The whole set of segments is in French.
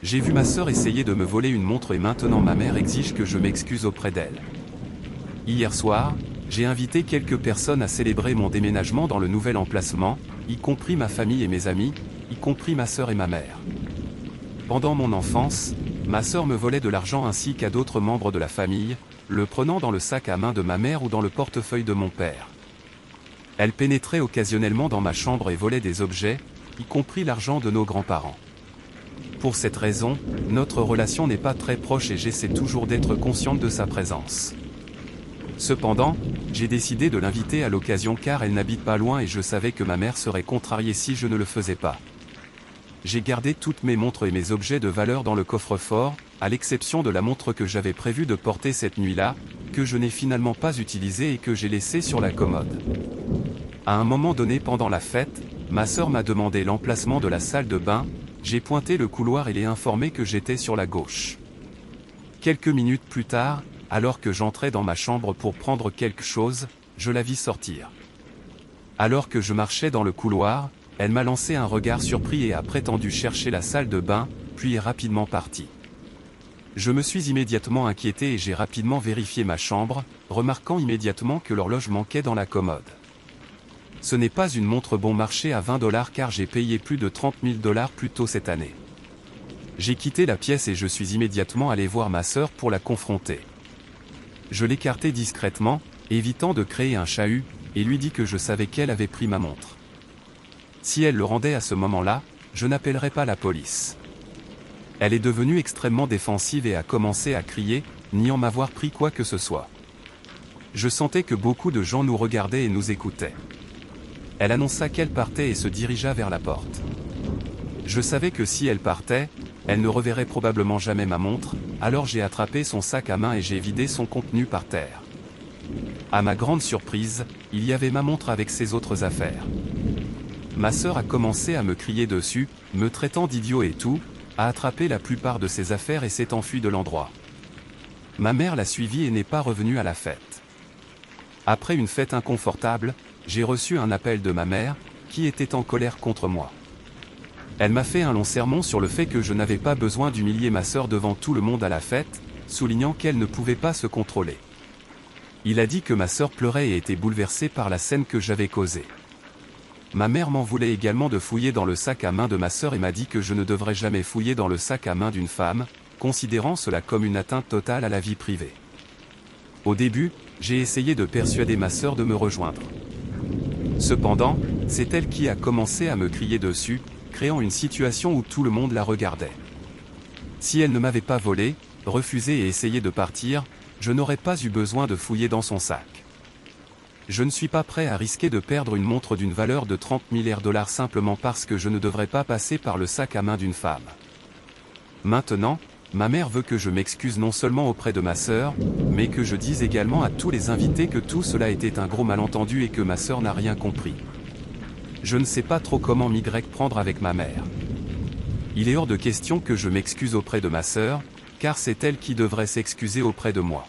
J'ai vu ma sœur essayer de me voler une montre et maintenant ma mère exige que je m'excuse auprès d'elle. Hier soir, j'ai invité quelques personnes à célébrer mon déménagement dans le nouvel emplacement, y compris ma famille et mes amis, y compris ma sœur et ma mère. Pendant mon enfance, ma sœur me volait de l'argent ainsi qu'à d'autres membres de la famille, le prenant dans le sac à main de ma mère ou dans le portefeuille de mon père. Elle pénétrait occasionnellement dans ma chambre et volait des objets, y compris l'argent de nos grands-parents. Pour cette raison, notre relation n'est pas très proche et j'essaie toujours d'être consciente de sa présence. Cependant, j'ai décidé de l'inviter à l'occasion car elle n'habite pas loin et je savais que ma mère serait contrariée si je ne le faisais pas. J'ai gardé toutes mes montres et mes objets de valeur dans le coffre-fort, à l'exception de la montre que j'avais prévu de porter cette nuit-là, que je n'ai finalement pas utilisée et que j'ai laissée sur la commode. À un moment donné pendant la fête, ma sœur m'a demandé l'emplacement de la salle de bain, j'ai pointé le couloir et l'ai informé que j'étais sur la gauche. Quelques minutes plus tard, alors que j'entrais dans ma chambre pour prendre quelque chose, je la vis sortir. Alors que je marchais dans le couloir, elle m'a lancé un regard surpris et a prétendu chercher la salle de bain, puis est rapidement partie. Je me suis immédiatement inquiété et j'ai rapidement vérifié ma chambre, remarquant immédiatement que l'horloge manquait dans la commode. Ce n'est pas une montre bon marché à 20 $ car j'ai payé plus de 30 000 $ plus tôt cette année. J'ai quitté la pièce et je suis immédiatement allé voir ma sœur pour la confronter. Je l'écartai discrètement, évitant de créer un chahut, et lui dis que je savais qu'elle avait pris ma montre. Si elle le rendait à ce moment-là, je n'appellerais pas la police. Elle est devenue extrêmement défensive et a commencé à crier, niant m'avoir pris quoi que ce soit. Je sentais que beaucoup de gens nous regardaient et nous écoutaient. Elle annonça qu'elle partait et se dirigea vers la porte. Je savais que si elle partait, elle ne reverrait probablement jamais ma montre, alors j'ai attrapé son sac à main et j'ai vidé son contenu par terre. À ma grande surprise, il y avait ma montre avec ses autres affaires. Ma sœur a commencé à me crier dessus, me traitant d'idiot et tout, a attrapé la plupart de ses affaires et s'est enfuie de l'endroit. Ma mère l'a suivie et n'est pas revenue à la fête. Après une fête inconfortable, j'ai reçu un appel de ma mère, qui était en colère contre moi. Elle m'a fait un long sermon sur le fait que je n'avais pas besoin d'humilier ma sœur devant tout le monde à la fête, soulignant qu'elle ne pouvait pas se contrôler. Il a dit que ma sœur pleurait et était bouleversée par la scène que j'avais causée. Ma mère m'en voulait également de fouiller dans le sac à main de ma sœur et m'a dit que je ne devrais jamais fouiller dans le sac à main d'une femme, considérant cela comme une atteinte totale à la vie privée. Au début, j'ai essayé de persuader ma sœur de me rejoindre. Cependant, c'est elle qui a commencé à me crier dessus, créant une situation où tout le monde la regardait. Si elle ne m'avait pas volé, refusé et essayé de partir, je n'aurais pas eu besoin de fouiller dans son sac. Je ne suis pas prêt à risquer de perdre une montre d'une valeur de 30 000 $ simplement parce que je ne devrais pas passer par le sac à main d'une femme. Maintenant, ma mère veut que je m'excuse non seulement auprès de ma sœur, mais que je dise également à tous les invités que tout cela était un gros malentendu et que ma sœur n'a rien compris. Je ne sais pas trop comment m'y prendre avec ma mère. Il est hors de question que je m'excuse auprès de ma sœur, car c'est elle qui devrait s'excuser auprès de moi.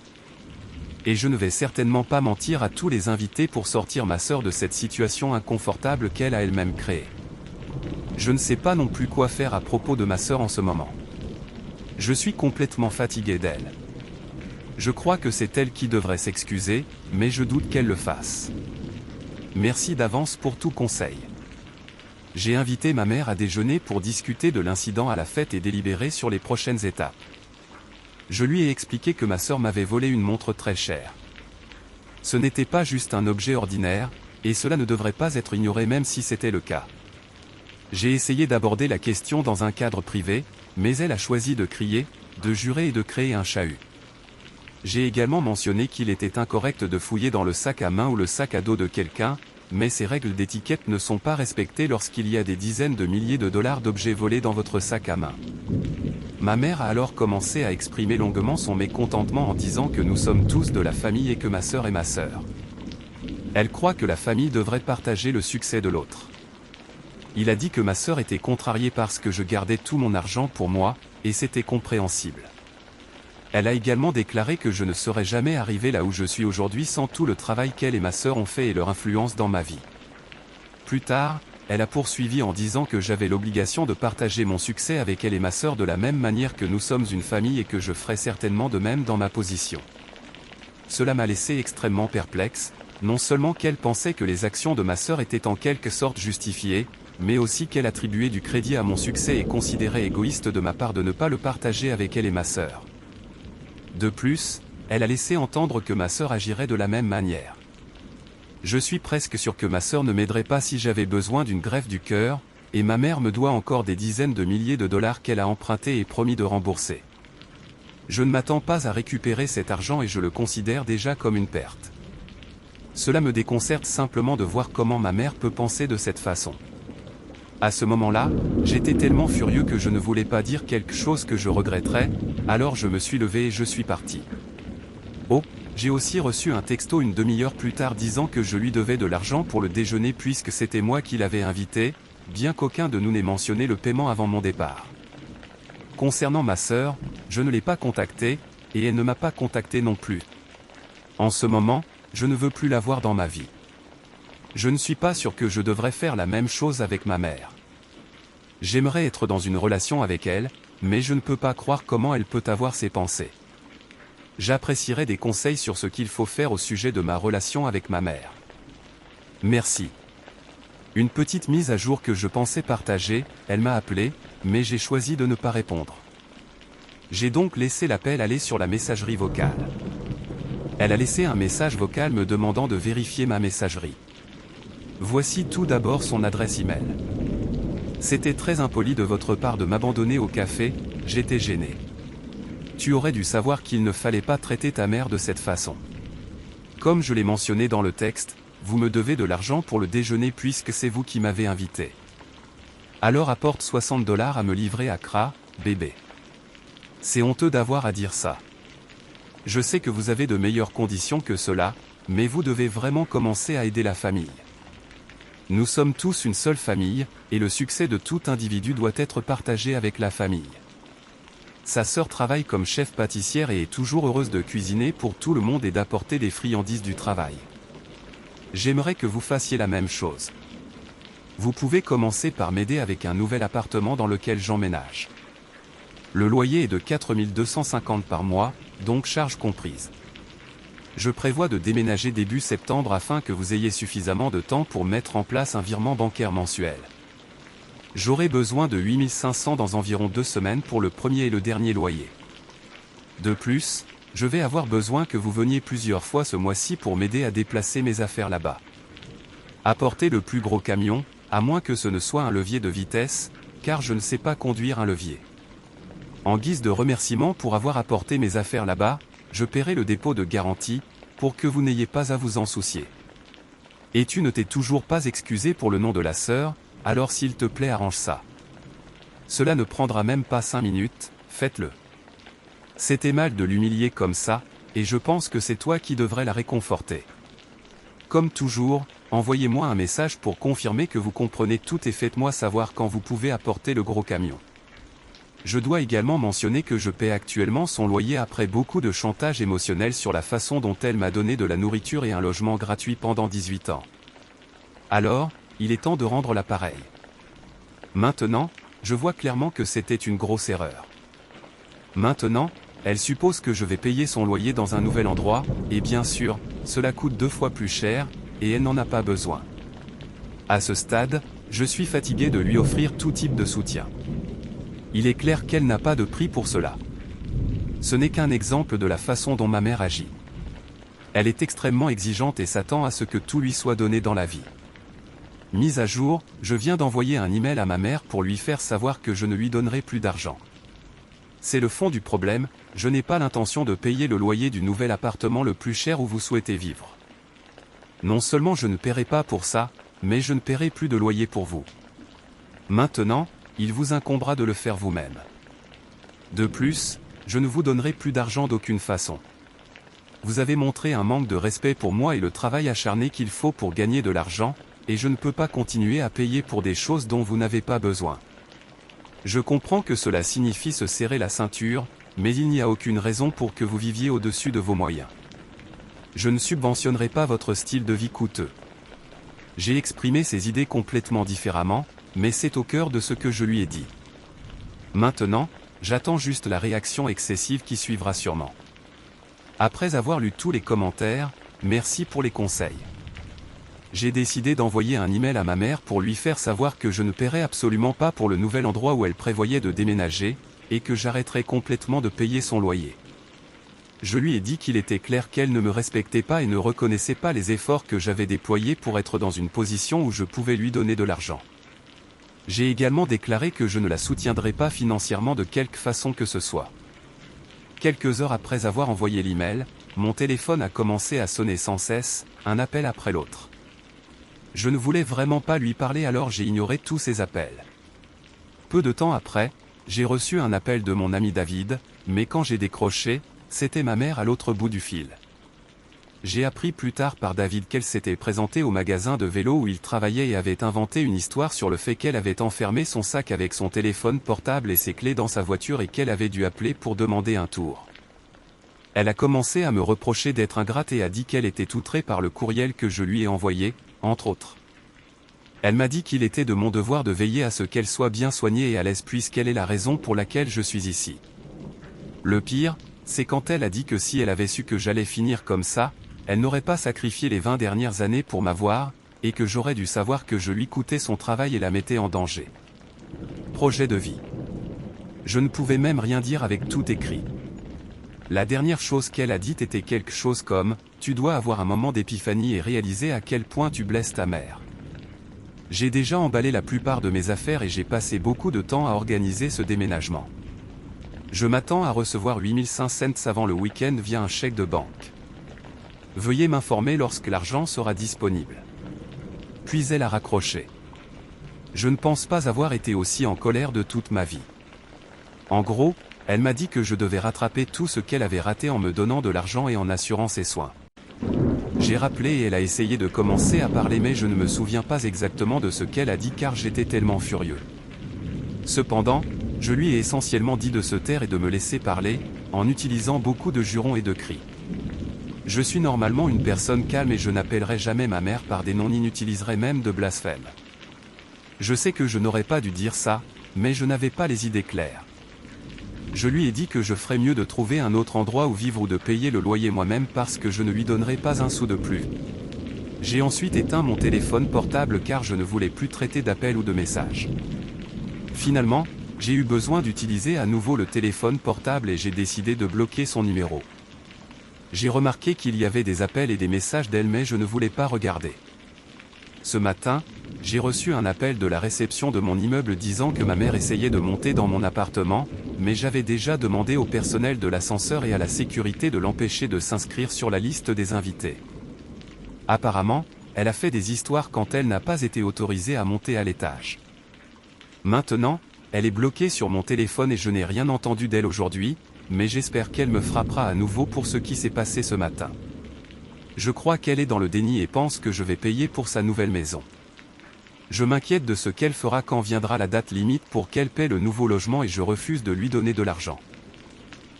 Et je ne vais certainement pas mentir à tous les invités pour sortir ma sœur de cette situation inconfortable qu'elle a elle-même créée. Je ne sais pas non plus quoi faire à propos de ma sœur en ce moment. Je suis complètement fatigué d'elle. Je crois que c'est elle qui devrait s'excuser, mais je doute qu'elle le fasse. Merci d'avance pour tout conseil. J'ai invité ma mère à déjeuner pour discuter de l'incident à la fête et délibérer sur les prochaines étapes. Je lui ai expliqué que ma sœur m'avait volé une montre très chère. Ce n'était pas juste un objet ordinaire, et cela ne devrait pas être ignoré même si c'était le cas. J'ai essayé d'aborder la question dans un cadre privé, mais elle a choisi de crier, de jurer et de créer un chahut. J'ai également mentionné qu'il était incorrect de fouiller dans le sac à main ou le sac à dos de quelqu'un, mais ces règles d'étiquette ne sont pas respectées lorsqu'il y a des dizaines de milliers de dollars d'objets volés dans votre sac à main. Ma mère a alors commencé à exprimer longuement son mécontentement en disant que nous sommes tous de la famille et que ma sœur est ma sœur. Elle croit que la famille devrait partager le succès de l'autre. Il a dit que ma sœur était contrariée parce que je gardais tout mon argent pour moi, et c'était compréhensible. Elle a également déclaré que je ne serais jamais arrivé là où je suis aujourd'hui sans tout le travail qu'elle et ma sœur ont fait et leur influence dans ma vie. Plus tard, elle a poursuivi en disant que j'avais l'obligation de partager mon succès avec elle et ma sœur de la même manière que nous sommes une famille et que je ferais certainement de même dans ma position. Cela m'a laissé extrêmement perplexe, non seulement qu'elle pensait que les actions de ma sœur étaient en quelque sorte justifiées, mais aussi qu'elle attribuait du crédit à mon succès et considérait égoïste de ma part de ne pas le partager avec elle et ma sœur. De plus, elle a laissé entendre que ma sœur agirait de la même manière. Je suis presque sûr que ma sœur ne m'aiderait pas si j'avais besoin d'une greffe du cœur, et ma mère me doit encore des dizaines de milliers de dollars qu'elle a empruntés et promis de rembourser. Je ne m'attends pas à récupérer cet argent et je le considère déjà comme une perte. Cela me déconcerte simplement de voir comment ma mère peut penser de cette façon. À ce moment-là, j'étais tellement furieux que je ne voulais pas dire quelque chose que je regretterais, alors je me suis levé et je suis parti. Oh, j'ai aussi reçu un texto une demi-heure plus tard disant que je lui devais de l'argent pour le déjeuner puisque c'était moi qui l'avais invité, bien qu'aucun de nous n'ait mentionné le paiement avant mon départ. Concernant ma sœur, je ne l'ai pas contactée, et elle ne m'a pas contacté non plus. En ce moment, je ne veux plus la voir dans ma vie. Je ne suis pas sûr que je devrais faire la même chose avec ma mère. J'aimerais être dans une relation avec elle, mais je ne peux pas croire comment elle peut avoir ces pensées. J'apprécierais des conseils sur ce qu'il faut faire au sujet de ma relation avec ma mère. Merci. Une petite mise à jour que je pensais partager, elle m'a appelé, mais j'ai choisi de ne pas répondre. J'ai donc laissé l'appel aller sur la messagerie vocale. Elle a laissé un message vocal me demandant de vérifier ma messagerie. Voici tout d'abord son adresse email. C'était très impoli de votre part de m'abandonner au café, j'étais gêné. Tu aurais dû savoir qu'il ne fallait pas traiter ta mère de cette façon. Comme je l'ai mentionné dans le texte, vous me devez de l'argent pour le déjeuner puisque c'est vous qui m'avez invité. Alors apporte $60 à me livrer à Accra, bébé. C'est honteux d'avoir à dire ça. Je sais que vous avez de meilleures conditions que cela, mais vous devez vraiment commencer à aider la famille. Nous sommes tous une seule famille, et le succès de tout individu doit être partagé avec la famille. Sa sœur travaille comme chef pâtissière et est toujours heureuse de cuisiner pour tout le monde et d'apporter des friandises du travail. J'aimerais que vous fassiez la même chose. Vous pouvez commencer par m'aider avec un nouvel appartement dans lequel j'emménage. Le loyer est de 4 250 par mois, donc charges comprises. Je prévois de déménager début septembre afin que vous ayez suffisamment de temps pour mettre en place un virement bancaire mensuel. J'aurai besoin de 8 500 dans environ 2 semaines pour le premier et le dernier loyer. De plus, je vais avoir besoin que vous veniez plusieurs fois ce mois-ci pour m'aider à déplacer mes affaires là-bas. Apportez le plus gros camion, à moins que ce ne soit un levier de vitesse, car je ne sais pas conduire un levier. En guise de remerciement pour avoir apporté mes affaires là-bas, je paierai le dépôt de garantie, pour que vous n'ayez pas à vous en soucier. Et tu ne t'es toujours pas excusé pour le nom de la sœur, alors s'il te plaît arrange ça. Cela ne prendra même pas 5 minutes, faites-le. C'était mal de l'humilier comme ça, et je pense que c'est toi qui devrais la réconforter. Comme toujours, envoyez-moi un message pour confirmer que vous comprenez tout et faites-moi savoir quand vous pouvez apporter le gros camion. Je dois également mentionner que je paie actuellement son loyer après beaucoup de chantage émotionnel sur la façon dont elle m'a donné de la nourriture et un logement gratuit pendant 18 ans. Alors, il est temps de rendre l'appareil. Maintenant, je vois clairement que c'était une grosse erreur. Maintenant, elle suppose que je vais payer son loyer dans un nouvel endroit, et bien sûr, cela coûte 2 fois plus cher, et elle n'en a pas besoin. À ce stade, je suis fatigué de lui offrir tout type de soutien. Il est clair qu'elle n'a pas de prix pour cela. Ce n'est qu'un exemple de la façon dont ma mère agit. Elle est extrêmement exigeante et s'attend à ce que tout lui soit donné dans la vie. Mise à jour, je viens d'envoyer un email à ma mère pour lui faire savoir que je ne lui donnerai plus d'argent. C'est le fond du problème, je n'ai pas l'intention de payer le loyer du nouvel appartement le plus cher où vous souhaitez vivre. Non seulement je ne paierai pas pour ça, mais je ne paierai plus de loyer pour vous. Maintenant, il vous incombera de le faire vous-même. De plus, je ne vous donnerai plus d'argent d'aucune façon. Vous avez montré un manque de respect pour moi et le travail acharné qu'il faut pour gagner de l'argent, et je ne peux pas continuer à payer pour des choses dont vous n'avez pas besoin. Je comprends que cela signifie se serrer la ceinture, mais il n'y a aucune raison pour que vous viviez au-dessus de vos moyens. Je ne subventionnerai pas votre style de vie coûteux. J'ai exprimé ses idées complètement différemment, mais c'est au cœur de ce que je lui ai dit. Maintenant, j'attends juste la réaction excessive qui suivra sûrement. Après avoir lu tous les commentaires, merci pour les conseils. J'ai décidé d'envoyer un email à ma mère pour lui faire savoir que je ne paierai absolument pas pour le nouvel endroit où elle prévoyait de déménager, et que j'arrêterai complètement de payer son loyer. Je lui ai dit qu'il était clair qu'elle ne me respectait pas et ne reconnaissait pas les efforts que j'avais déployés pour être dans une position où je pouvais lui donner de l'argent. J'ai également déclaré que je ne la soutiendrais pas financièrement de quelque façon que ce soit. Quelques heures après avoir envoyé l'email, mon téléphone a commencé à sonner sans cesse, un appel après l'autre. Je ne voulais vraiment pas lui parler, alors j'ai ignoré tous ses appels. Peu de temps après, j'ai reçu un appel de mon ami David, mais quand j'ai décroché, c'était ma mère à l'autre bout du fil. J'ai appris plus tard par David qu'elle s'était présentée au magasin de vélo où il travaillait et avait inventé une histoire sur le fait qu'elle avait enfermé son sac avec son téléphone portable et ses clés dans sa voiture et qu'elle avait dû appeler pour demander un tour. Elle a commencé à me reprocher d'être ingrate et a dit qu'elle était outrée par le courriel que je lui ai envoyé, entre autres. Elle m'a dit qu'il était de mon devoir de veiller à ce qu'elle soit bien soignée et à l'aise puisqu'elle est la raison pour laquelle je suis ici. Le pire, c'est quand elle a dit que si elle avait su que j'allais finir comme ça, elle n'aurait pas sacrifié les 20 dernières années pour m'avoir, et que j'aurais dû savoir que je lui coûtais son travail et la mettais en danger. Projet de vie. Je ne pouvais même rien dire avec tout écrit. La dernière chose qu'elle a dite était quelque chose comme « Tu dois avoir un moment d'épiphanie et réaliser à quel point tu blesses ta mère ». J'ai déjà emballé la plupart de mes affaires et j'ai passé beaucoup de temps à organiser ce déménagement. Je m'attends à recevoir 8500 cents avant le week-end via un chèque de banque. Veuillez m'informer lorsque l'argent sera disponible. Puis elle a raccroché. Je ne pense pas avoir été aussi en colère de toute ma vie. En gros, elle m'a dit que je devais rattraper tout ce qu'elle avait raté en me donnant de l'argent et en assurant ses soins. J'ai rappelé et elle a essayé de commencer à parler mais je ne me souviens pas exactement de ce qu'elle a dit car j'étais tellement furieux. Cependant, je lui ai essentiellement dit de se taire et de me laisser parler, en utilisant beaucoup de jurons et de cris. Je suis normalement une personne calme et je n'appellerai jamais ma mère par des noms ni n'utiliserai même de blasphème. Je sais que je n'aurais pas dû dire ça, mais je n'avais pas les idées claires. Je lui ai dit que je ferais mieux de trouver un autre endroit où vivre ou de payer le loyer moi-même parce que je ne lui donnerai pas un sou de plus. J'ai ensuite éteint mon téléphone portable car je ne voulais plus traiter d'appels ou de messages. Finalement, j'ai eu besoin d'utiliser à nouveau le téléphone portable et j'ai décidé de bloquer son numéro. J'ai remarqué qu'il y avait des appels et des messages d'elle mais je ne voulais pas regarder. Ce matin, j'ai reçu un appel de la réception de mon immeuble disant que ma mère essayait de monter dans mon appartement, mais j'avais déjà demandé au personnel de l'ascenseur et à la sécurité de l'empêcher de s'inscrire sur la liste des invités. Apparemment, elle a fait des histoires quand elle n'a pas été autorisée à monter à l'étage. Maintenant, elle est bloquée sur mon téléphone et je n'ai rien entendu d'elle aujourd'hui, mais j'espère qu'elle me frappera à nouveau pour ce qui s'est passé ce matin. Je crois qu'elle est dans le déni et pense que je vais payer pour sa nouvelle maison. Je m'inquiète de ce qu'elle fera quand viendra la date limite pour qu'elle paie le nouveau logement et je refuse de lui donner de l'argent.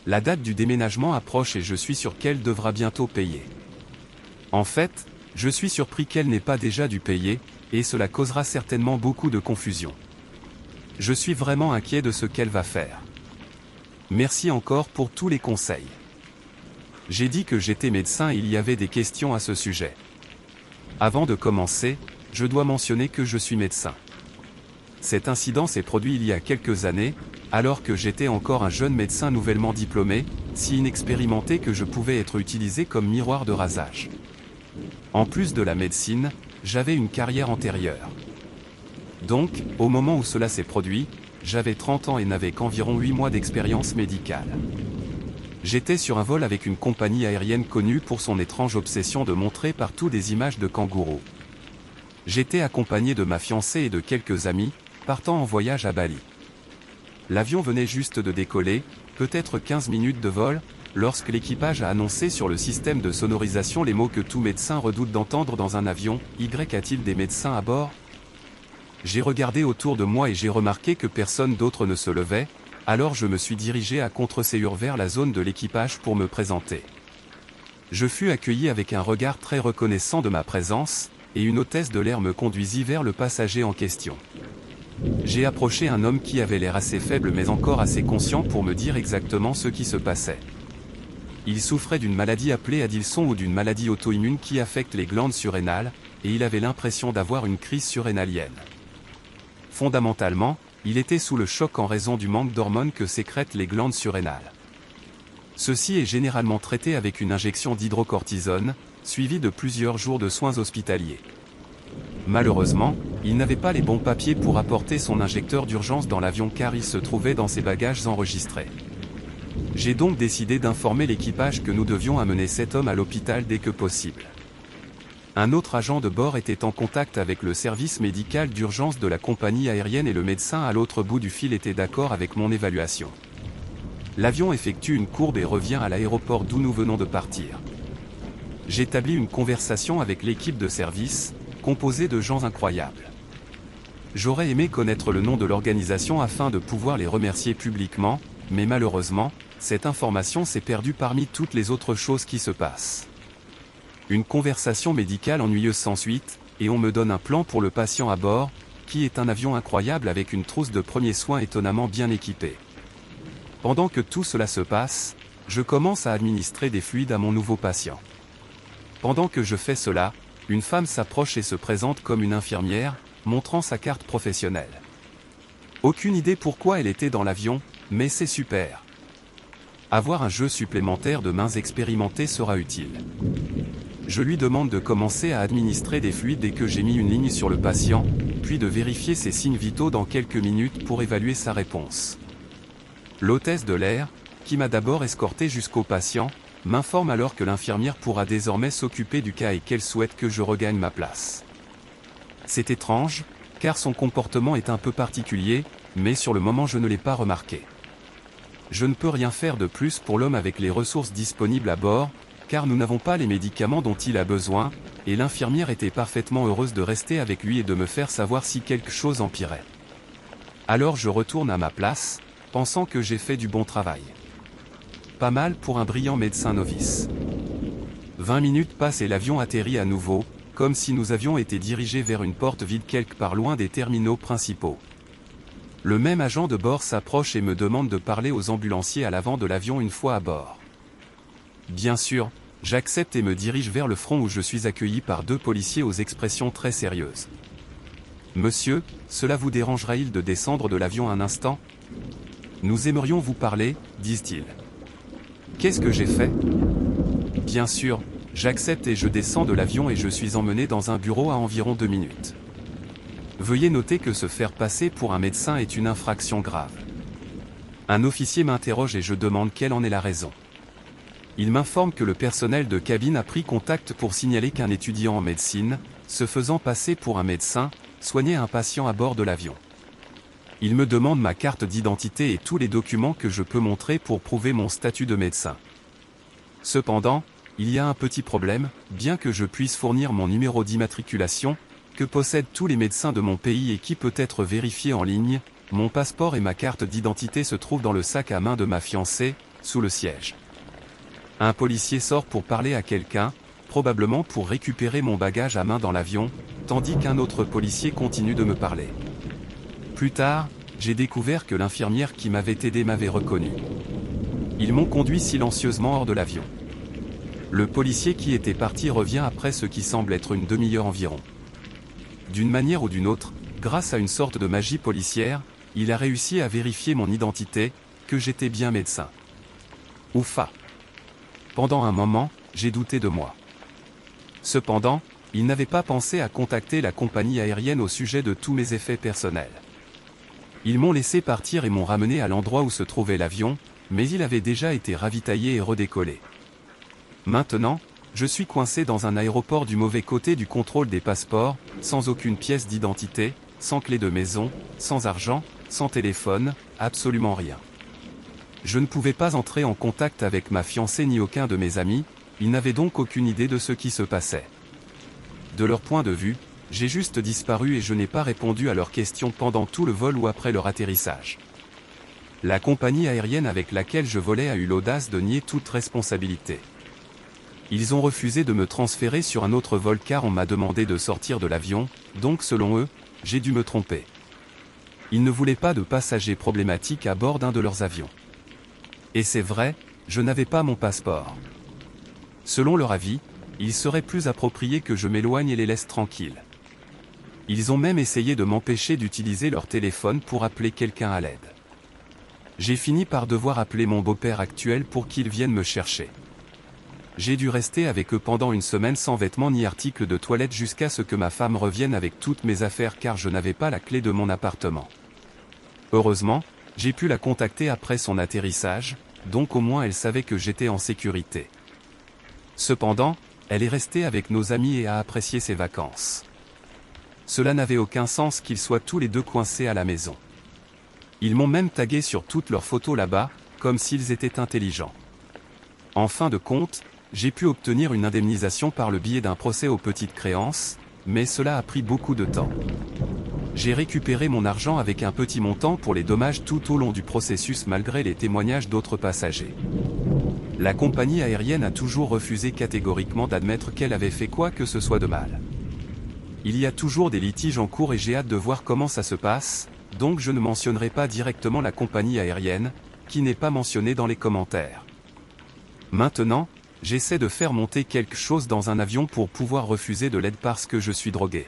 La date du déménagement approche et je suis sûr qu'elle devra bientôt payer. En fait, je suis surpris qu'elle n'ait pas déjà dû payer, et cela causera certainement beaucoup de confusion. Je suis vraiment inquiet de ce qu'elle va faire. Merci encore pour tous les conseils. J'ai dit que j'étais médecin et il y avait des questions à ce sujet. Avant de commencer, je dois mentionner que je suis médecin. Cet incident s'est produit il y a quelques années, alors que j'étais encore un jeune médecin nouvellement diplômé, si inexpérimenté que je pouvais être utilisé comme miroir de rasage. En plus de la médecine, j'avais une carrière antérieure. Donc, au moment où cela s'est produit, j'avais 30 ans et n'avais qu'environ 8 mois d'expérience médicale. J'étais sur un vol avec une compagnie aérienne connue pour son étrange obsession de montrer partout des images de kangourous. J'étais accompagné de ma fiancée et de quelques amis, partant en voyage à Bali. L'avion venait juste de décoller, peut-être 15 minutes de vol, lorsque l'équipage a annoncé sur le système de sonorisation les mots que tout médecin redoute d'entendre dans un avion. Y a-t-il des médecins à bord ? J'ai regardé autour de moi et j'ai remarqué que personne d'autre ne se levait, alors je me suis dirigé à contre-ségur vers la zone de l'équipage pour me présenter. Je fus accueilli avec un regard très reconnaissant de ma présence, et une hôtesse de l'air me conduisit vers le passager en question. J'ai approché un homme qui avait l'air assez faible mais encore assez conscient pour me dire exactement ce qui se passait. Il souffrait d'une maladie appelée Addison ou d'une maladie auto-immune qui affecte les glandes surrénales, et il avait l'impression d'avoir une crise surrénalienne. Fondamentalement, il était sous le choc en raison du manque d'hormones que sécrètent les glandes surrénales. Ceci est généralement traité avec une injection d'hydrocortisone, suivie de plusieurs jours de soins hospitaliers. Malheureusement, il n'avait pas les bons papiers pour apporter son injecteur d'urgence dans l'avion car il se trouvait dans ses bagages enregistrés. J'ai donc décidé d'informer l'équipage que nous devions amener cet homme à l'hôpital dès que possible. Un autre agent de bord était en contact avec le service médical d'urgence de la compagnie aérienne et le médecin à l'autre bout du fil était d'accord avec mon évaluation. L'avion effectue une courbe et revient à l'aéroport d'où nous venons de partir. J'établis une conversation avec l'équipe de service, composée de gens incroyables. J'aurais aimé connaître le nom de l'organisation afin de pouvoir les remercier publiquement, mais malheureusement, cette information s'est perdue parmi toutes les autres choses qui se passent. Une conversation médicale ennuyeuse s'ensuit, et on me donne un plan pour le patient à bord, qui est un avion incroyable avec une trousse de premiers soins étonnamment bien équipée. Pendant que tout cela se passe, je commence à administrer des fluides à mon nouveau patient. Pendant que je fais cela, une femme s'approche et se présente comme une infirmière, montrant sa carte professionnelle. Aucune idée pourquoi elle était dans l'avion, mais c'est super. Avoir un jeu supplémentaire de mains expérimentées sera utile. Je lui demande de commencer à administrer des fluides dès que j'ai mis une ligne sur le patient, puis de vérifier ses signes vitaux dans quelques minutes pour évaluer sa réponse. L'hôtesse de l'air, qui m'a d'abord escorté jusqu'au patient, m'informe alors que l'infirmière pourra désormais s'occuper du cas et qu'elle souhaite que je regagne ma place. C'est étrange, car son comportement est un peu particulier, mais sur le moment je ne l'ai pas remarqué. Je ne peux rien faire de plus pour l'homme avec les ressources disponibles à bord, car nous n'avons pas les médicaments dont il a besoin, et l'infirmière était parfaitement heureuse de rester avec lui et de me faire savoir si quelque chose empirait. Alors je retourne à ma place, pensant que j'ai fait du bon travail. Pas mal pour un brillant médecin novice. 20 minutes passent et l'avion atterrit à nouveau, comme si nous avions été dirigés vers une porte vide quelque part loin des terminaux principaux. Le même agent de bord s'approche et me demande de parler aux ambulanciers à l'avant de l'avion une fois à bord. Bien sûr, j'accepte et me dirige vers le front où je suis accueilli par deux policiers aux expressions très sérieuses. « Monsieur, cela vous dérangerait-il de descendre de l'avion un instant ? Nous aimerions vous parler, disent-ils. Qu'est-ce que j'ai fait ? Bien sûr, j'accepte et je descends de l'avion et je suis emmené dans un bureau à environ 2 minutes. Veuillez noter que se faire passer pour un médecin est une infraction grave. Un officier m'interroge et je demande quelle en est la raison. Il m'informe que le personnel de cabine a pris contact pour signaler qu'un étudiant en médecine, se faisant passer pour un médecin, soignait un patient à bord de l'avion. Il me demande ma carte d'identité et tous les documents que je peux montrer pour prouver mon statut de médecin. Cependant, il y a un petit problème, bien que je puisse fournir mon numéro d'immatriculation, que possèdent tous les médecins de mon pays et qui peut être vérifié en ligne, mon passeport et ma carte d'identité se trouvent dans le sac à main de ma fiancée, sous le siège. Un policier sort pour parler à quelqu'un, probablement pour récupérer mon bagage à main dans l'avion, tandis qu'un autre policier continue de me parler. Plus tard, j'ai découvert que l'infirmière qui m'avait aidé m'avait reconnu. Ils m'ont conduit silencieusement hors de l'avion. Le policier qui était parti revient après ce qui semble être une demi-heure environ. D'une manière ou d'une autre, grâce à une sorte de magie policière, il a réussi à vérifier mon identité, que j'étais bien médecin. Oufa! Pendant un moment, j'ai douté de moi. Cependant, il n'avait pas pensé à contacter la compagnie aérienne au sujet de tous mes effets personnels. Ils m'ont laissé partir et m'ont ramené à l'endroit où se trouvait l'avion, mais il avait déjà été ravitaillé et redécollé. Maintenant, je suis coincé dans un aéroport du mauvais côté du contrôle des passeports, sans aucune pièce d'identité, sans clé de maison, sans argent, sans téléphone, absolument rien. Je ne pouvais pas entrer en contact avec ma fiancée ni aucun de mes amis, ils n'avaient donc aucune idée de ce qui se passait. De leur point de vue, j'ai juste disparu et je n'ai pas répondu à leurs questions pendant tout le vol ou après leur atterrissage. La compagnie aérienne avec laquelle je volais a eu l'audace de nier toute responsabilité. Ils ont refusé de me transférer sur un autre vol car on m'a demandé de sortir de l'avion, donc selon eux, j'ai dû me tromper. Ils ne voulaient pas de passagers problématiques à bord d'un de leurs avions. Et c'est vrai, je n'avais pas mon passeport. Selon leur avis, il serait plus approprié que je m'éloigne et les laisse tranquilles. Ils ont même essayé de m'empêcher d'utiliser leur téléphone pour appeler quelqu'un à l'aide. J'ai fini par devoir appeler mon beau-père actuel pour qu'il vienne me chercher. J'ai dû rester avec eux pendant une semaine sans vêtements ni articles de toilette jusqu'à ce que ma femme revienne avec toutes mes affaires car je n'avais pas la clé de mon appartement. Heureusement, j'ai pu la contacter après son atterrissage, donc au moins elle savait que j'étais en sécurité. Cependant, elle est restée avec nos amis et a apprécié ses vacances. Cela n'avait aucun sens qu'ils soient tous les deux coincés à la maison. Ils m'ont même tagué sur toutes leurs photos là-bas, comme s'ils étaient intelligents. En fin de compte, j'ai pu obtenir une indemnisation par le biais d'un procès aux petites créances, mais cela a pris beaucoup de temps. J'ai récupéré mon argent avec un petit montant pour les dommages tout au long du processus malgré les témoignages d'autres passagers. La compagnie aérienne a toujours refusé catégoriquement d'admettre qu'elle avait fait quoi que ce soit de mal. Il y a toujours des litiges en cours et j'ai hâte de voir comment ça se passe, donc je ne mentionnerai pas directement la compagnie aérienne, qui n'est pas mentionnée dans les commentaires. Maintenant, j'essaie de faire monter quelque chose dans un avion pour pouvoir refuser de l'aide parce que je suis drogué.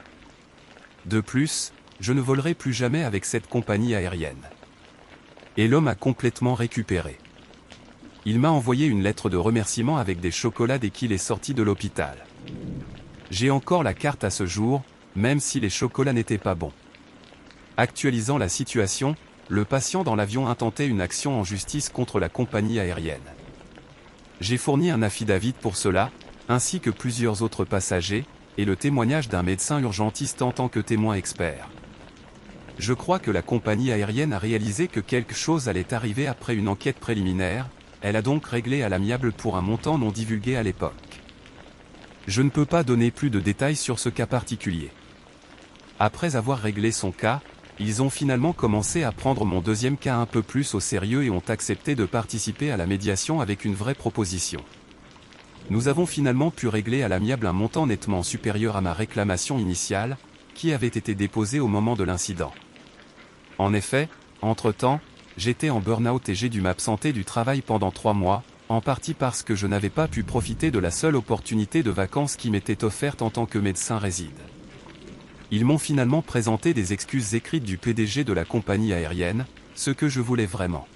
De plus, je ne volerai plus jamais avec cette compagnie aérienne. Et l'homme a complètement récupéré. Il m'a envoyé une lettre de remerciement avec des chocolats dès qu'il est sorti de l'hôpital. J'ai encore la carte à ce jour, même si les chocolats n'étaient pas bons. Actualisant la situation, le patient dans l'avion intentait une action en justice contre la compagnie aérienne. J'ai fourni un affidavit pour cela, ainsi que plusieurs autres passagers, et le témoignage d'un médecin urgentiste en tant que témoin expert. Je crois que la compagnie aérienne a réalisé que quelque chose allait arriver après une enquête préliminaire, elle a donc réglé à l'amiable pour un montant non divulgué à l'époque. Je ne peux pas donner plus de détails sur ce cas particulier. Après avoir réglé son cas, ils ont finalement commencé à prendre mon deuxième cas un peu plus au sérieux et ont accepté de participer à la médiation avec une vraie proposition. Nous avons finalement pu régler à l'amiable un montant nettement supérieur à ma réclamation initiale, qui avait été déposée au moment de l'incident. En effet, entre-temps, j'étais en burn-out et j'ai dû m'absenter du travail pendant 3 mois, en partie parce que je n'avais pas pu profiter de la seule opportunité de vacances qui m'était offerte en tant que médecin réside. Ils m'ont finalement présenté des excuses écrites du PDG de la compagnie aérienne, ce que je voulais vraiment.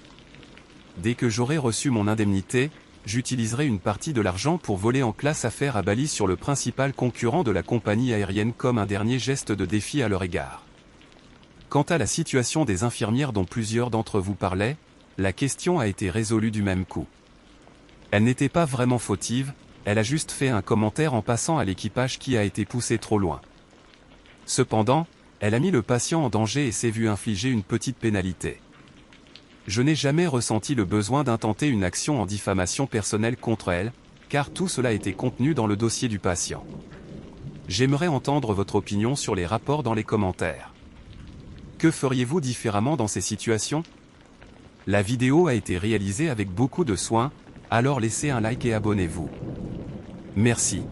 Dès que j'aurai reçu mon indemnité, j'utiliserai une partie de l'argent pour voler en classe affaires à Bali sur le principal concurrent de la compagnie aérienne comme un dernier geste de défi à leur égard. Quant à la situation des infirmières dont plusieurs d'entre vous parlaient, la question a été résolue du même coup. Elle n'était pas vraiment fautive, elle a juste fait un commentaire en passant à l'équipage qui a été poussé trop loin. Cependant, elle a mis le patient en danger et s'est vue infliger une petite pénalité. Je n'ai jamais ressenti le besoin d'intenter une action en diffamation personnelle contre elle, car tout cela était contenu dans le dossier du patient. J'aimerais entendre votre opinion sur les rapports dans les commentaires. Que feriez-vous différemment dans ces situations? La vidéo a été réalisée avec beaucoup de soin, alors laissez un like et abonnez-vous. Merci.